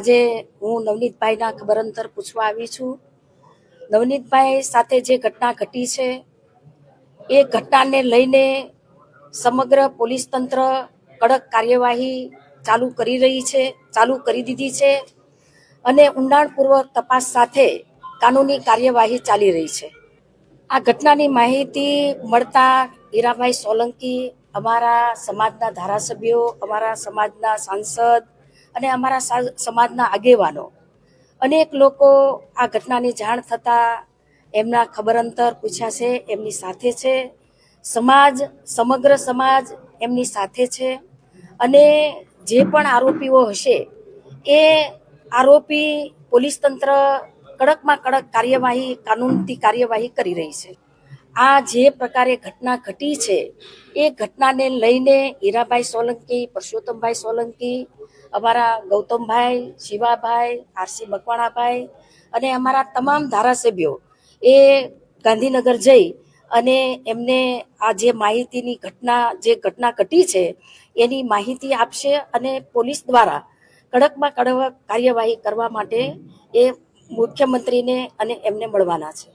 આજે હું નવનીતભાઈના ખબર અંતર પૂછવા આવી છું। નવનીતભાઈ સાથે જે ઘટના ઘટી છે એ ઘટનાને લઈને સમગ્ર પોલીસ તંત્ર કડક કાર્યવાહી ચાલુ કરી દીધી છે અને ઊંડાણપૂર્વક તપાસ સાથે કાનૂની કાર્યવાહી ચાલી રહી છે। આ ઘટનાની માહિતી મળતા હીરાભાઈ સોલંકી, અમારા સમાજના ધારાસભ્યો, અમારા સમાજના સાંસદ અને અમારા સમાજના આગેવાનો અનેક લોકો આ ઘટનાની જાણ થતા એમના ખબર અંતર પૂછ્યા છે, એમની સાથે છે। સમગ્ર સમાજ એમની સાથે છે અને જે પણ આરોપીઓ હશે એ આરોપી પોલીસ તંત્ર કડકમાં કડક કાનૂનથી કાર્યવાહી કરી રહી છે। આ જે પ્રકારે ઘટના ઘટી છે એ ઘટનાને લઈને હીરાભાઈ સોલંકી, પરસોત્તમભાઈ સોલંકી, અમારા ગૌતમભાઈ, શિવાભાઈ, આરસી મકવાણાભાઈ અને અમારા તમામ ધારાસભ્યો એ ગાંધીનગર જઈ અને એમને આ જે માહિતીની ઘટના ઘટી છે એની માહિતી આપશે અને પોલીસ દ્વારા કડકમાં કડક કાર્યવાહી કરવા માટે એ મુખ્યમંત્રીને અને એમને મળવાના છે।